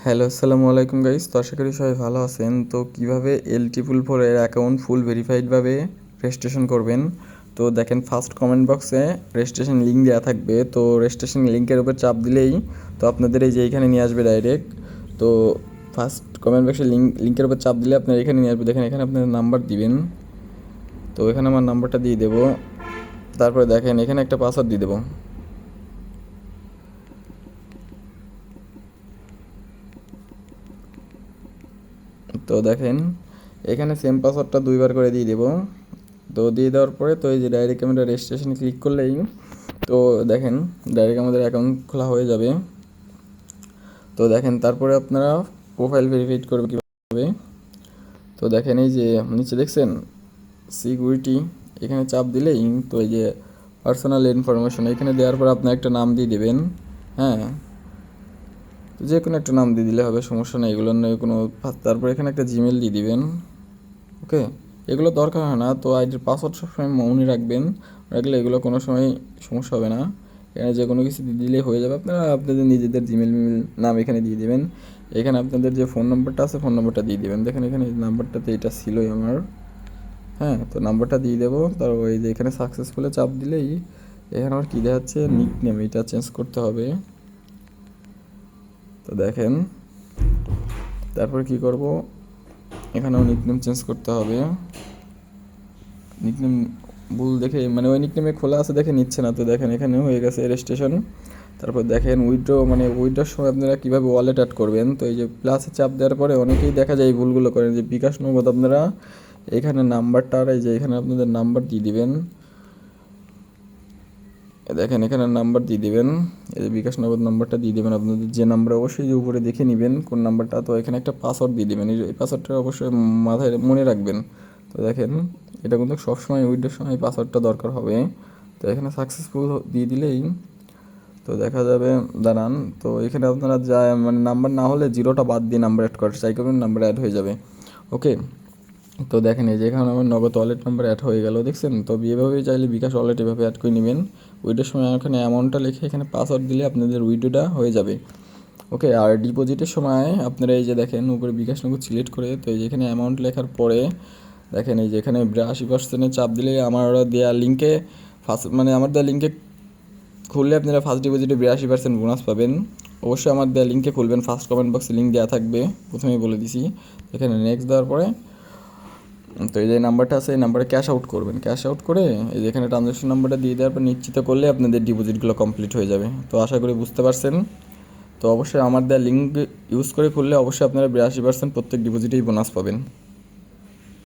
Hello, আসসালামু আলাইকুম guys. তো আশা করি সবাই ভালো আছেন। তো কিভাবে LT-Full4 এর অ্যাকাউন্ট ফুল ভেরিফাইডভাবে রেজিস্ট্রেশন করবেন, তো দেখেন ফার্স্ট কমেন্ট বক্সে রেজিস্ট্রেশন লিঙ্ক দেওয়া থাকবে। তো রেজিস্ট্রেশন লিঙ্কের উপর চাপ দিলেই তো আপনাদের এই যে এইখানে নিয়ে আসবে ডাইরেক্ট। তো ফার্স্ট কমেন্ট বক্সে লিঙ্কের উপর চাপ দিলে আপনার এখানে নিয়ে আসবে। দেখেন এখানে আপনার নাম্বার দিবেন। তো এখানে আমার নাম্বারটা দিয়ে দেবো। তারপরে দেখেন এখানে একটা পাসওয়ার্ড দিয়ে দেবো। তো দেখেন এখানে সেম পাসওয়ার্ডটা 2বার করে দিয়ে দেবো। তো দিয়ে দেওয়ার পরে তো এই যে ডাইরেক্ট আমরা রেজিস্ট্রেশনে ক্লিক করলেই তো দেখেন ডাইরেক্ট আমাদের অ্যাকাউন্ট খোলা হয়ে যাবে। তো দেখেন তারপরে আপনারা প্রোফাইল ভেরিফাইড করবে কীভাবে। তো দেখেন এই যে নিচে দেখছেন সিকিউরিটি, এখানে চাপ দিলেই তো এই যে পার্সোনাল ইনফরমেশন এখানে দেওয়ার পর আপনার একটা নাম দিয়ে দেবেন। হ্যাঁ, তো যে কোনো একটা নাম দিয়ে দিলে হবে, সমস্যা নেই, এগুলো নিয়ে কোনো। তারপর এখানে একটা জিমেল দিয়ে দিবেন। ওকে, এগুলো দরকার হয় না। তো আইডির পাসওয়ার্ড সবসময় মনে রাখবেন, রাখলে এগুলো কোনো সময় সমস্যা হবে না। এখানে যে কোনো কিছু দিয়ে দিলে হয়ে যাবে। আপনারা আপনাদের নিজেদের জিমেল নাম এখানে দিয়ে দেবেন। এখানে আপনাদের যে ফোন নাম্বারটা আছে ফোন নাম্বারটা দিয়ে দেবেন। দেখেন এখানে এই নাম্বারটাতে এটা ছিলই আমার। হ্যাঁ, তো নাম্বারটা দিয়ে দেবো। তার ওই যে এখানে সাকসেসফুলে চাপ দিলেই এখানে আমার কী দেখাচ্ছে, নিক নেম, এটা চেঞ্জ করতে হবে। তো দেখেন তারপর কি করব, এখানেও নিকনেম চেঞ্জ করতে হবে। নিকনেম ভুল দেখে মানে ওই নিকনেমে খোলা আছে দেখে নিচ্ছে না। তো দেখেন এখানে হয়ে গেছে রেজিস্ট্রেশন। তারপর দেখেন উইথড্র, মানে উইথড্রর সময় আপনারা কীভাবে ওয়ালেট অ্যাড করবেন। তো এই যে প্লাসে চাপ দেওয়ার পরে অনেকেই দেখা যায় এই ভুলগুলো করেন, যে বিকাশ নগদ আপনারা এখানে নাম্বারটা আর এই যে এখানে আপনাদের নাম্বার দিয়ে দিবেন। দেখেন এখানে নাম্বার দিয়ে দিবেন, এই যে বিকাশ নগদ নাম্বারটা দিয়ে দেবেন আপনাদের যে নাম্বার, অবশ্যই যে উপরে দেখে নেবেন কোন নাম্বারটা। তো এখানে একটা পাসওয়ার্ড দিয়ে দেবেন, এই পাসওয়ার্ডটা অবশ্যই মাথায় মনে রাখবেন। তো দেখেন এটা কিন্তু সবসময় উইথড্রর সময় পাসওয়ার্ডটা দরকার হবে। তো এখানে সাকসেসফুল দিয়ে দিলেই তো দেখা যাবে, দাঁড়ান। তো এখানে আপনারা যা মানে নাম্বার না হলে জিরোটা বাদ দিয়ে নাম্বার অ্যাড করার ট্রাই করবেন, নাম্বার অ্যাড হয়ে যাবে। ওকে, তো দেখেন এই যে এখানে আমার নগদ ওয়ালেট নাম্বার অ্যাড হয়ে গেল, দেখছেন। তো এভাবেই চাইলে বিকাশ ওয়ালেট এভাবে অ্যাড করে নেবেন। উইডোর সময় এখানে অ্যামাউন্টটা লিখে এখানে পাসওয়ার্ড দিলে আপনাদের উইডোটা হয়ে যাবে। ওকে, আর ডিপোজিটের সময় আপনারা এই যে দেখেন উপরে বিকাশ নগদ সিলেক্ট করে তো এই যে এখানে অ্যামাউন্ট লেখার পরে দেখেন এই যে এখানে 82% চাপ দিলে আমার দেওয়া লিঙ্কে মানে আমার দেওয়া লিঙ্কে খুললে আপনারা ফার্স্ট ডিপোজিটে 82% বোনাস পাবেন। অবশ্যই আমার দেওয়া লিঙ্কে খুলবেন, ফার্স্ট কমেন্ট বক্সে লিঙ্ক দেওয়া থাকবে, প্রথমেই বলে দিছি। এখানে নেক্সট দেওয়ার পরে তো এই যে নাম্বারটা আছে এই নাম্বারে ক্যাশ আউট করবেন। ক্যাশ আউট করে এই যে এখানে ট্রানজ্যাকশন নাম্বারটা দিয়ে দেওয়ার পর নিশ্চিত করলে আপনাদের ডিপোজিটগুলো কমপ্লিট হয়ে যাবে। তো আশা করি বুঝতে পারছেন। তো অবশ্যই আমার দেওয়া লিঙ্ক ইউজ করে খুললে অবশ্যই আপনারা 82% প্রত্যেক ডিপোজিটেই বোনাস পাবেন।